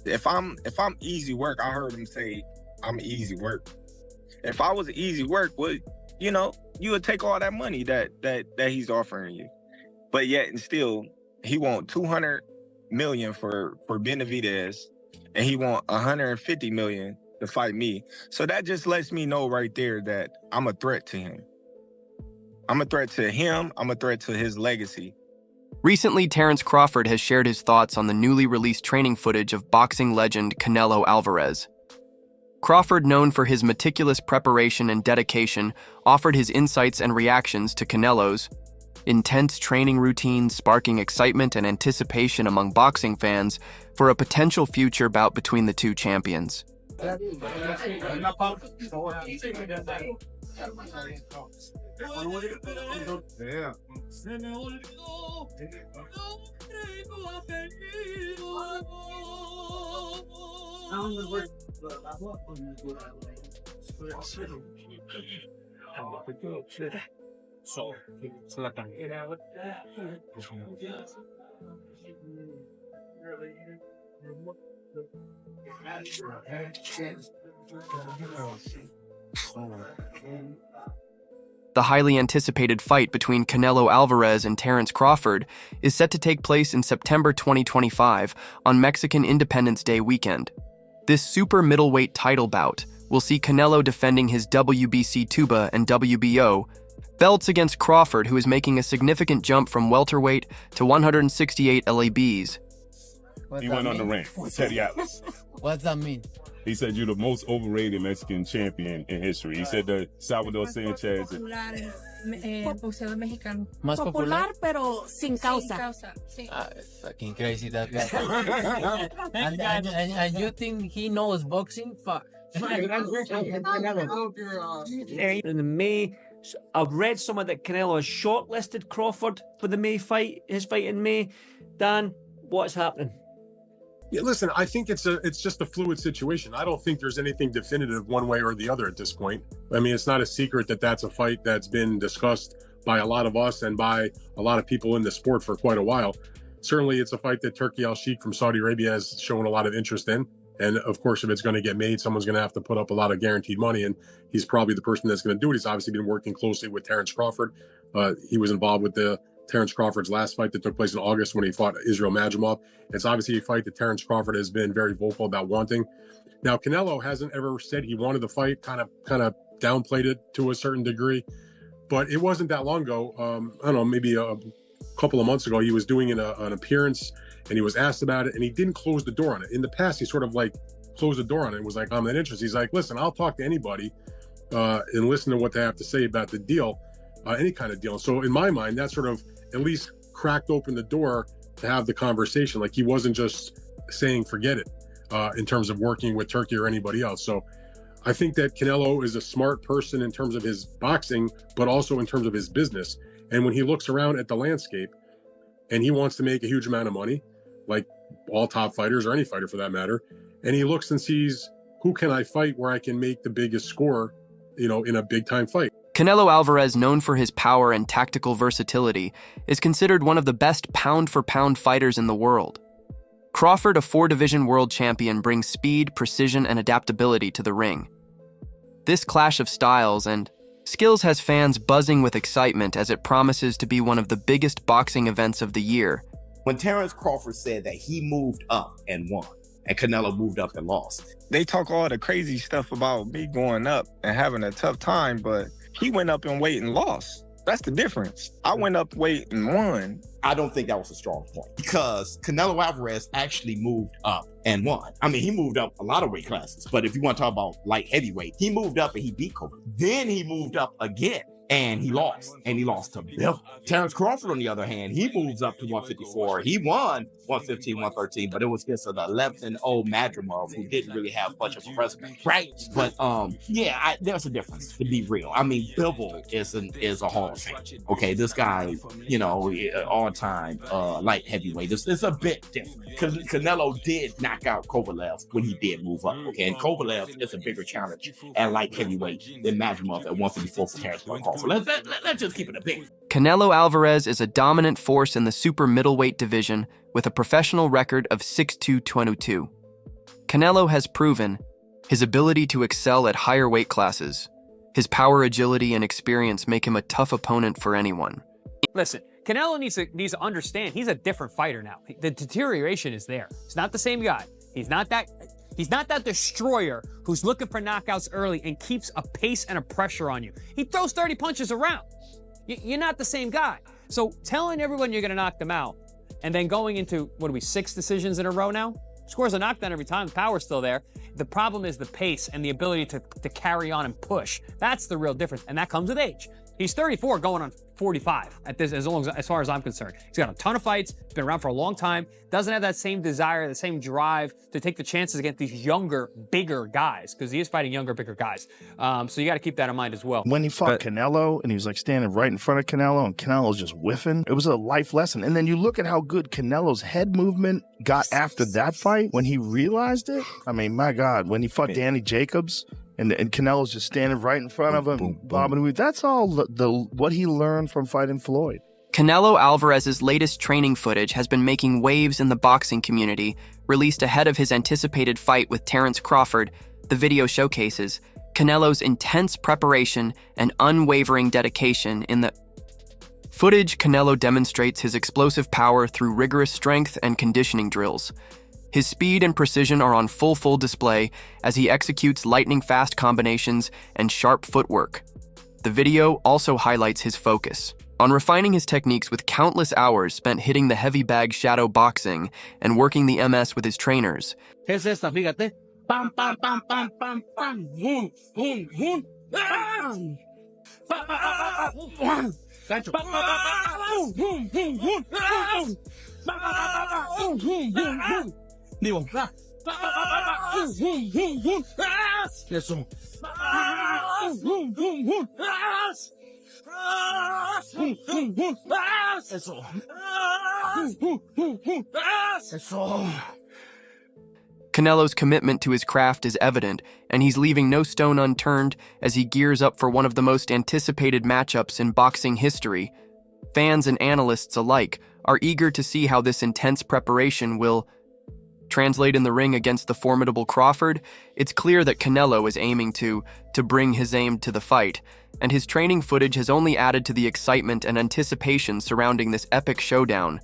If I'm easy work, I heard him say I'm easy work. If I was easy work, you know, you would take all that money that he's offering you. But yet and still, he want 200 million for Benavidez, and he want 150 million to fight me. So that just lets me know right there that I'm a threat to him. I'm a threat to him. I'm a threat to his legacy. Recently, Terence Crawford has shared his thoughts on the newly released training footage of boxing legend Canelo Alvarez. Crawford, known for his meticulous preparation and dedication, offered his insights and reactions to Canelo's intense training routine, sparking excitement and anticipation among boxing fans for a potential future bout between the two champions. The highly anticipated fight between Canelo Alvarez and Terence Crawford is set to take place in September 2025 on Mexican Independence Day weekend. This super middleweight title bout will see Canelo defending his WBC Tuba and WBO belts against Crawford, who is making a significant jump from welterweight to 168 LABs. He went on the ring with Teddy Atlas. What's that mean? He said you're the most overrated Mexican champion in history. He said that Salvador Sanchez. Boxeador mexicano. Más popular, pero sin causa. Sí. Fucking crazy that guy. and you think he knows boxing? Fuck. In the May, I've read somewhere that Canelo has shortlisted Crawford for the May fight, his fight in May. Dan, what's happening? Yeah, listen, I think it's just a fluid situation. I don't think there's anything definitive one way or the other at this point. I mean, it's not a secret that that's a fight that's been discussed by a lot of us and by a lot of people in the sport for quite a while. Certainly, it's a fight that Turki Al-Sheikh from Saudi Arabia has shown a lot of interest in. And of course, if it's going to get made, someone's going to have to put up a lot of guaranteed money. And he's probably the person that's going to do it. He's obviously been working closely with Terence Crawford. He was involved with Terence Crawford's last fight that took place in August when he fought Israel Madrimov. It's obviously a fight that Terence Crawford has been very vocal about wanting. Now, Canelo hasn't ever said he wanted the fight, kind of downplayed it to a certain degree. But it wasn't that long ago. I don't know, maybe a couple of months ago, he was doing an appearance and he was asked about it and he didn't close the door on it. In the past, he sort of like closed the door on it and was like, I'm not interested. He's like, listen, I'll talk to anybody and listen to what they have to say about the deal, any kind of deal. So in my mind, that sort of at least cracked open the door to have the conversation. Like he wasn't just saying, forget it, in terms of working with Turki or anybody else. So I think that Canelo is a smart person in terms of his boxing, but also in terms of his business. And when he looks around at the landscape and he wants to make a huge amount of money, like all top fighters or any fighter for that matter, and he looks and sees, who can I fight where I can make the biggest score, in a big time fight? Canelo Alvarez, known for his power and tactical versatility, is considered one of the best pound-for-pound fighters in the world. Crawford, a 4-division world champion, brings speed, precision, and adaptability to the ring. This clash of styles and skills has fans buzzing with excitement as it promises to be one of the biggest boxing events of the year. When Terence Crawford said that he moved up and won, and Canelo moved up and lost. They talk all the crazy stuff about me going up and having a tough time, but he went up in weight and lost. That's the difference. I went up weight and won. I don't think that was a strong point because Canelo Alvarez actually moved up and won. I mean, he moved up a lot of weight classes, but if you want to talk about light heavyweight, he moved up and he beat Kobe. Then he moved up again and he lost to Bill. Terence Crawford, on the other hand, he moves up to 154. He won 115, 113, but it was against the 11-0 Madrimov, who didn't really have much of a resume. Right. But there's a difference, to be real. I mean, Bivol is a Hall of Fame. Okay, this guy, all-time light heavyweight. It's a bit different. Canelo did knock out Kovalev when he did move up. Okay, and Kovalev is a bigger challenge at light heavyweight than Madrimov at 154 for Terence Crawford. Let's just keep it a bit. Canelo Alvarez is a dominant force in the super middleweight division with a professional record of 6'2", 22. Canelo has proven his ability to excel at higher weight classes. His power, agility, and experience make him a tough opponent for anyone. Listen, Canelo needs to understand he's a different fighter now. The deterioration is there. He's not the same guy. He's not that destroyer who's looking for knockouts early and keeps a pace and a pressure on you. He throws 30 punches around. You're not the same guy. So telling everyone you're gonna knock them out and then going into, 6 decisions in a row now? Scores a knockdown every time, the power's still there. The problem is the pace and the ability to carry on and push. That's the real difference, and that comes with age. He's 34 going on 45 at this, as far as I'm concerned. He's got a ton of fights, been around for a long time, doesn't have that same desire, the same drive to take the chances against these younger, bigger guys, because he is fighting younger, bigger guys. So you got to keep that in mind as well. When he fought Canelo and he was like standing right in front of Canelo and Canelo's just whiffing, it was a life lesson. And then you look at how good Canelo's head movement got after that fight when he realized it. I mean, my God, when he fought Danny Jacobs, and Canelo's just standing right in front of him, bobbing and weaving. That's all what he learned from fighting Floyd. Canelo Alvarez's latest training footage has been making waves in the boxing community. Released ahead of his anticipated fight with Terence Crawford, the video showcases Canelo's intense preparation and unwavering dedication in the footage. Canelo demonstrates his explosive power through rigorous strength and conditioning drills. His speed and precision are on full display as he executes lightning-fast combinations and sharp footwork. The video also highlights his focus on refining his techniques with countless hours spent hitting the heavy bag shadow boxing and working the MS with his trainers. Es esta, fíjate. Pam, pam, pam, pam, pam, pam. Hun, hun, hun. Bam. Gancho. Hun, hun, hun. Bam. Digo. Eso. Eso. Canelo's commitment to his craft is evident, and he's leaving no stone unturned as he gears up for one of the most anticipated matchups in boxing history. Fans and analysts alike are eager to see how this intense preparation will translate in the ring against the formidable Crawford. It's clear that Canelo is aiming to bring his aim to the fight, and his training footage has only added to the excitement and anticipation surrounding this epic showdown.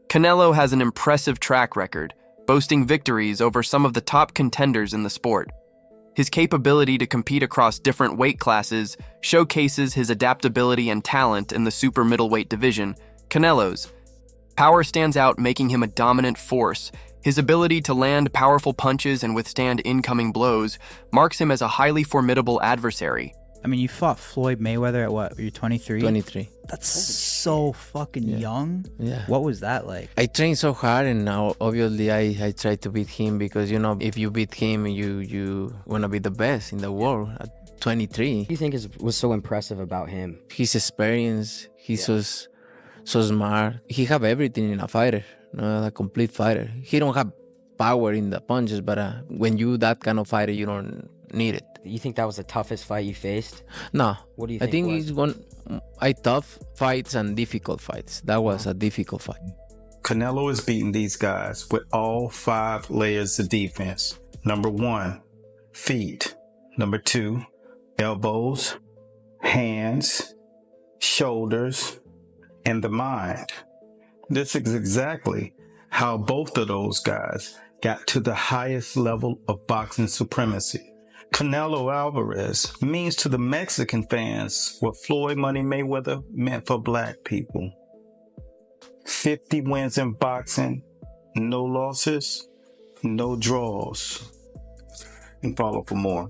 Canelo has an impressive track record, boasting victories over some of the top contenders in the sport. His capability to compete across different weight classes showcases his adaptability and talent in the super middleweight division. Canelo's power stands out, making him a dominant force. His ability to land powerful punches and withstand incoming blows marks him as a highly formidable adversary. I mean, you fought Floyd Mayweather at what? You're 23? 23. That's so fucking young. Yeah. What was that like? I trained so hard, and now obviously I try to beat him because, you know, if you beat him, you want to be the best in the world at 23. What do you think was so impressive about him? His experience, he's so smart. He have everything in a fighter, you know, a complete fighter. He don't have power in the punches, but when you that kind of fighter, you don't need it. You think that was the toughest fight you faced? No. What do you think? I think it's tough fights and difficult fights. That was a difficult fight. Canelo is beating these guys with all 5 layers of defense. Number 1, feet. Number 2, elbows, hands, shoulders, and the mind. This is exactly how both of those guys got to the highest level of boxing supremacy. Canelo Alvarez means to the Mexican fans what Floyd Money Mayweather meant for black people. 50 wins in boxing, no losses, no draws. And follow for more.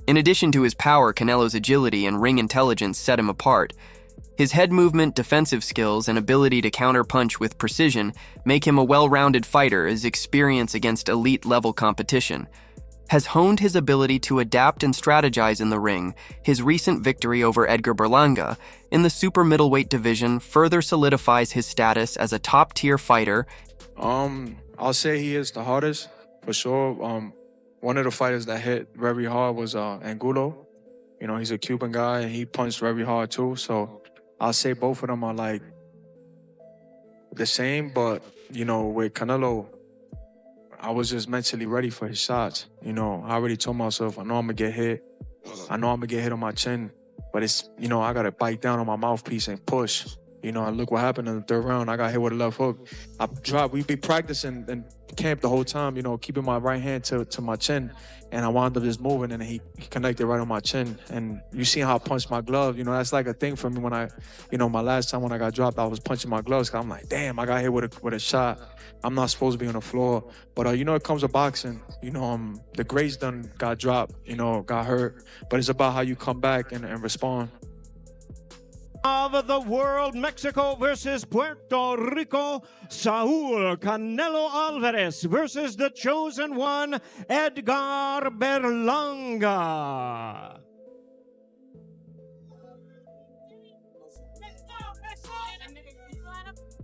In addition to his power, Canelo's agility and ring intelligence set him apart. His head movement, defensive skills, and ability to counter-punch with precision make him a well-rounded fighter as experience against elite-level competition has honed his ability to adapt and strategize in the ring. His recent victory over Edgar Berlanga in the super middleweight division further solidifies his status as a top-tier fighter. I'll say he is the hardest, for sure. One of the fighters that hit very hard was Angulo. You know, he's a Cuban guy, and he punched very hard too, so I'll say both of them are like the same, but, you know, with Canelo, I was just mentally ready for his shots. You know, I already told myself, I know I'm gonna get hit. I know I'm gonna get hit on my chin, but it's, you know, I gotta bite down on my mouthpiece and push. You know, and look what happened in the third round. I got hit with a left hook. I dropped, we be practicing in camp the whole time, you know, keeping my right hand to my chin. And I wound up just moving, and he connected right on my chin. And you see how I punched my glove. You know, that's like a thing for me when I, you know, my last time when I got dropped, I was punching my gloves. Cause I'm like, damn, I got hit with a shot. I'm not supposed to be on the floor. But, you know, it comes to boxing. You know, the greats done got dropped, you know, got hurt. But it's about how you come back and respond. Of the world, Mexico versus Puerto Rico, Saul Canelo Alvarez versus the chosen one, Edgar Berlanga.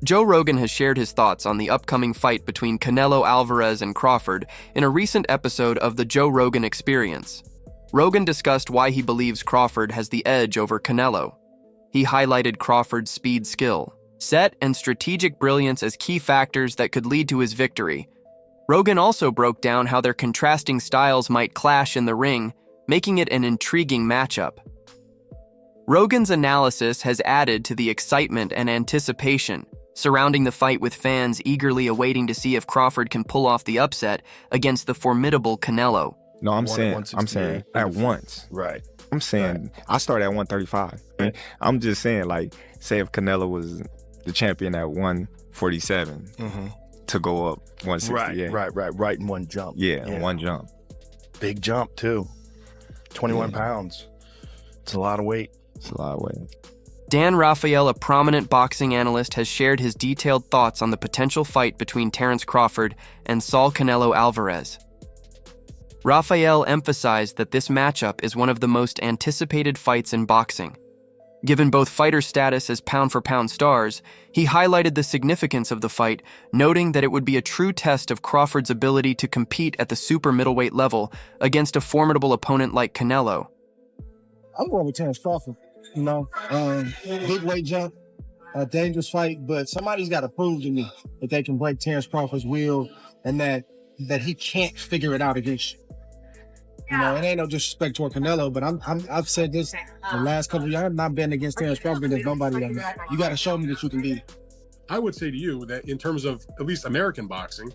Joe Rogan has shared his thoughts on the upcoming fight between Canelo Alvarez and Crawford in a recent episode of The Joe Rogan Experience. Rogan discussed why he believes Crawford has the edge over Canelo. He highlighted Crawford's speed skill, set, and strategic brilliance as key factors that could lead to his victory. Rogan also broke down how their contrasting styles might clash in the ring, making it an intriguing matchup. Rogan's analysis has added to the excitement and anticipation surrounding the fight, with fans eagerly awaiting to see if Crawford can pull off the upset against the formidable Canelo. No, I'm saying at once. Right. I'm saying I started at 135. Right. I'm just saying, like, say if Canelo was the champion at 147 to go up 168. Right in one jump. Yeah, in one jump. Big jump too. 21 pounds. It's a lot of weight. It's a lot of weight. Dan Rafael, a prominent boxing analyst, has shared his detailed thoughts on the potential fight between Terence Crawford and Saul Canelo Alvarez. Rafael emphasized that this matchup is one of the most anticipated fights in boxing. Given both fighter status as pound-for-pound stars, he highlighted the significance of the fight, noting that it would be a true test of Crawford's ability to compete at the super middleweight level against a formidable opponent like Canelo. I'm going with Terence Crawford. You know, big weight jump, a dangerous fight, but somebody's got to prove to me that they can break Terence Crawford's will and that he can't figure it out against you. You know, it ain't no disrespect toward Canelo, but I've said this the last couple of years. I'm not betting against Terence Crawford. There's nobody on me. You got to show me that you can beat it. I would say to you that in terms of at least American boxing,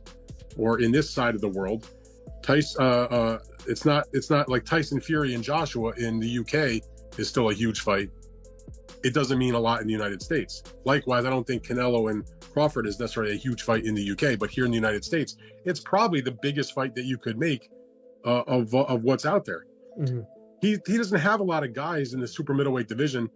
or in this side of the world, it's not like Tyson Fury and Joshua in the UK is still a huge fight. It doesn't mean a lot in the United States. Likewise, I don't think Canelo and Crawford is necessarily a huge fight in the UK, but here in the United States, it's probably the biggest fight that you could make of what's out there. He doesn't have a lot of guys in the super middleweight division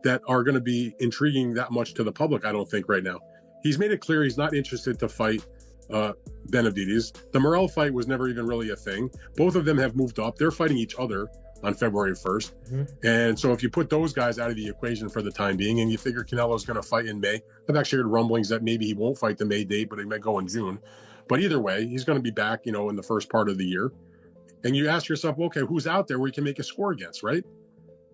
that are going to be intriguing that much to the public, I don't think, right now. He's made it clear he's not interested to fight Benavidez. The Morrell fight was never even really a thing. Both of them have moved up. They're fighting each other on February 1st. And so if you put those guys out of the equation for the time being, and you figure Canelo's going to fight in May, I've actually heard rumblings that maybe he won't fight the May date, but he might go in June. But either way, he's going to be back, you know, in the first part of the year. And you ask yourself, okay, who's out there where you can make a score against, right?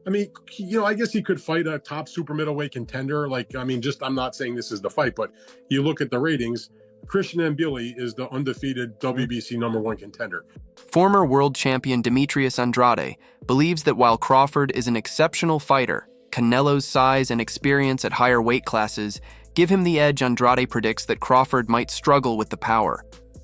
I mean, you know, I guess he could fight a top super middleweight contender. Like, I mean, I'm not saying this is the fight, but you look at the ratings, Christian Mbili is the undefeated WBC #1 contender. Former world champion Demetrius Andrade believes that while Crawford is an exceptional fighter, Canelo's size and experience at higher weight classes give him the edge. Andrade predicts that Crawford might struggle with the power.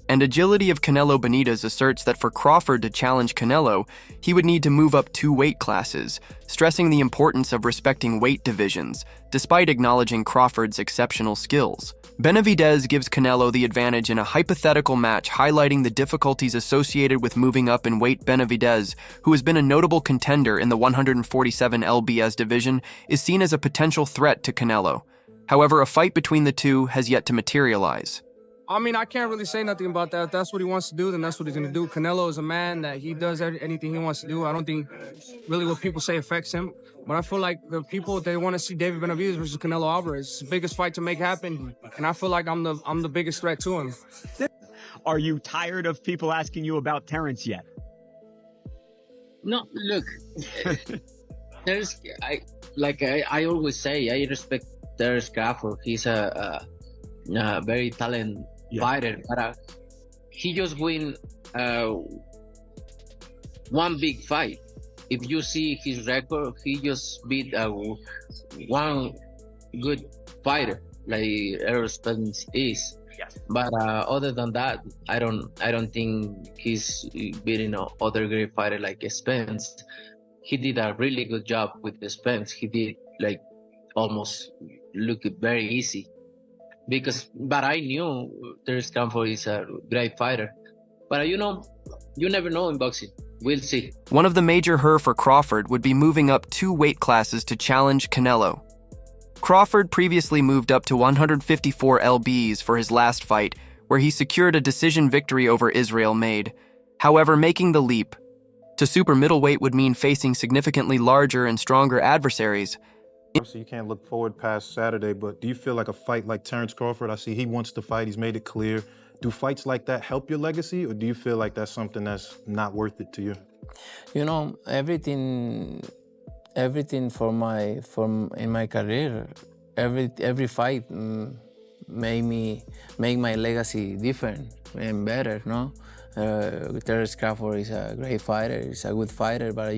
And Agility of Canelo Benitez asserts that for Crawford to challenge Canelo, he would need to move up 2 weight classes, stressing the importance of respecting weight divisions, despite acknowledging Crawford's exceptional skills. Benavidez gives Canelo the advantage in a hypothetical match, highlighting the difficulties associated with moving up in weight. Benavidez, who has been a notable contender in the 147 lbs division, is seen as a potential threat to Canelo. However, a fight between the two has yet to materialize. I mean, I can't really say nothing about that. If that's what he wants to do, then that's what he's going to do. Canelo is a man that he does anything he wants to do. I don't think really what people say affects him. But I feel like the people, they want to see David Benavidez versus Canelo Alvarez. It's the biggest fight to make happen. And I feel like I'm the biggest threat to him. Are you tired of people asking you about Terence yet? No, look, I always say, I respect Terence Crawford. He's a very talented fighter, but he just win one big fight. If you see his record, he just beat one good fighter like Errol Spence is. Yes. But other than that, I don't think he's beating other great fighter like Spence. He did a really good job with the Spence. He did like almost look very easy. But I knew Terence Crawford is a great fighter. But you never know in boxing. We'll see. One of the major for Crawford would be moving up 2 weight classes to challenge Canelo. Crawford previously moved up to 154 lbs for his last fight, where he secured a decision victory over Israel Made. However, making the leap to super middleweight would mean facing significantly larger and stronger adversaries. So you can't look forward past Saturday, but do you feel like a fight like Terence Crawford, I see he wants to fight, he's made it clear. Do fights like that help your legacy, or do you feel like that's something that's not worth it to you? You know, everything in my career, every fight make my legacy different and better, no? Terence Crawford is a great fighter, he's a good fighter, but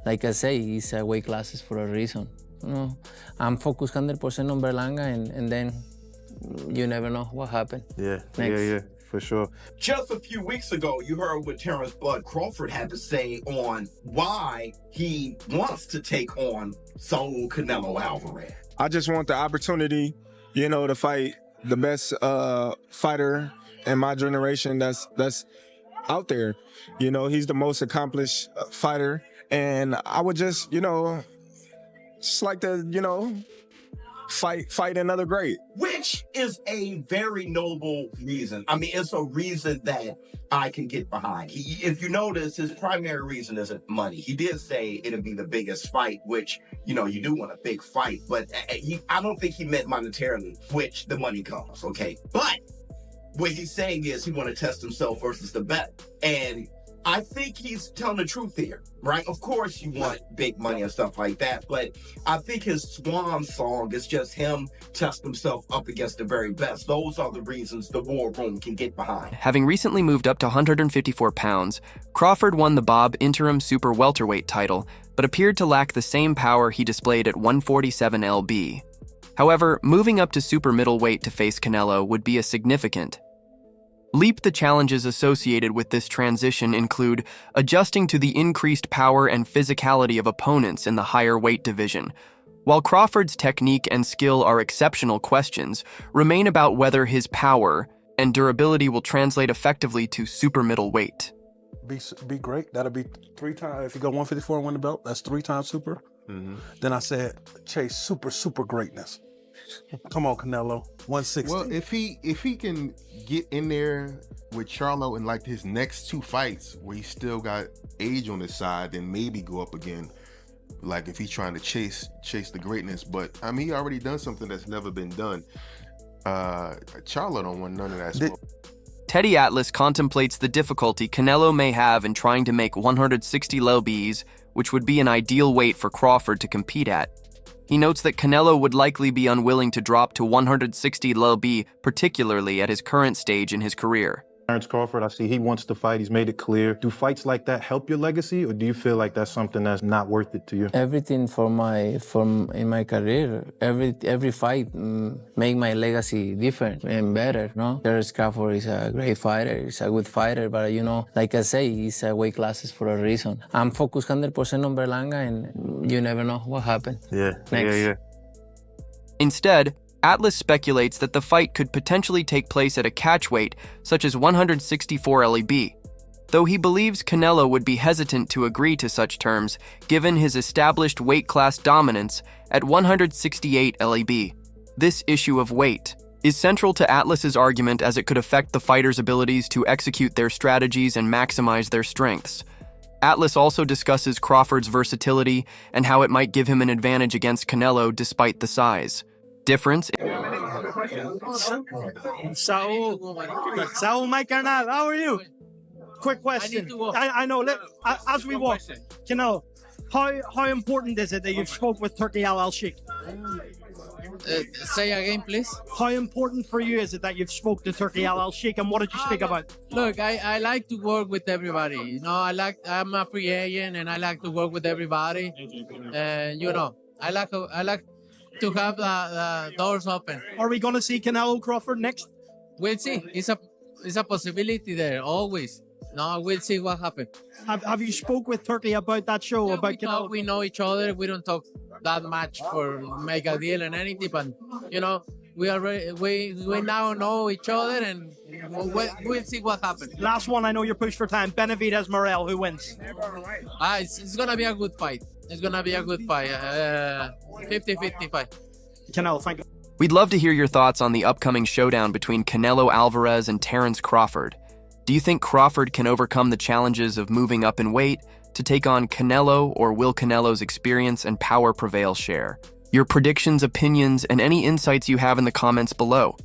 like I say, he's a weight classes for a reason. I'm focused 100% on Berlanga, and then you never know what happened. Yeah, for sure. Just a few weeks ago, you heard what Terence Bud Crawford had to say on why he wants to take on Saul Canelo Alvarez. I just want the opportunity, to fight the best fighter in my generation that's out there. He's the most accomplished fighter, and I would just like to, fight another great. Which is a very noble reason. I mean, it's a reason that I can get behind. If you notice, his primary reason isn't money. He did say it'll be the biggest fight, which, you do want a big fight, but I don't think he meant monetarily, which the money comes, okay? But what he's saying is he want to test himself versus the best. And I think he's telling the truth here, right? Of course you want big money and stuff like that, but I think his swan song is just him test himself up against the very best. Those are the reasons the war room can get behind. Having recently moved up to 154 pounds, Crawford won the Bob Interim Super Welterweight title, but appeared to lack the same power he displayed at 147 lb. However, moving up to super middleweight to face Canelo would be a significant leap. The challenges associated with this transition include adjusting to the increased power and physicality of opponents in the higher weight division. While Crawford's technique and skill are exceptional, questions remain about whether his power and durability will translate effectively to super middleweight. Be great. That'll be 3 times. If you go 154 and win the belt, that's 3 times super. Then I said, chase super greatness. Come on, Canelo. 160. Well, if he can get in there with Charlo in like his next 2 fights where he still got age on his side, then maybe go up again. Like if he's trying to chase the greatness. But I mean, he already done something that's never been done. Charlo don't want none of that smoke. Teddy Atlas contemplates the difficulty Canelo may have in trying to make 160 lbs, which would be an ideal weight for Crawford to compete at. He notes that Canelo would likely be unwilling to drop to 160 lb, particularly at his current stage in his career. Terence Crawford, I see he wants to fight. He's made it clear. Do fights like that help your legacy, or do you feel like that's something that's not worth it to you? Everything in my career, every fight make my legacy different and better. No, Terence Crawford is a great fighter. He's a good fighter, but like I say, he's weight classes for a reason. I'm focused 100% on Berlanga, and you never know what happened. Yeah. Instead, Atlas speculates that the fight could potentially take place at a catch weight such as 164 lb, though he believes Canelo would be hesitant to agree to such terms given his established weight class dominance at 168 lb. This issue of weight is central to Atlas's argument as it could affect the fighters' abilities to execute their strategies and maximize their strengths. Atlas also discusses Crawford's versatility and how it might give him an advantage against Canelo despite the size. Difference. Saul, my carnal, how are you? Quick question. I know. As we walk, Canelo, how important is it that you've spoke with Turki Al Sheikh? Say again, please. How important for you is it that you've spoke to Turki Al Sheikh, and what did you speak about? Look, I like to work with everybody. I'm a free agent, and I like to work with everybody. And I like to have the doors open. Are we going to see Canelo Crawford next? We'll see. It's a possibility there, always. No, we'll see what happens. Have you spoke with Turki about that show? Yeah, about Canelo? We know each other. We don't talk that much for make a deal and anything, but we now know each other, and we'll see what happens. Last one, I know you're pushed for time. Benavidez Morel, who wins? It's gonna be a good fight. It's gonna be a good fight. 50-50 fight. Canelo, thank you. We'd love to hear your thoughts on the upcoming showdown between Canelo Alvarez and Terence Crawford. Do you think Crawford can overcome the challenges of moving up in weight to take on Canelo, or will Canelo's experience and power prevail? Share your predictions, opinions, and any insights you have in the comments below.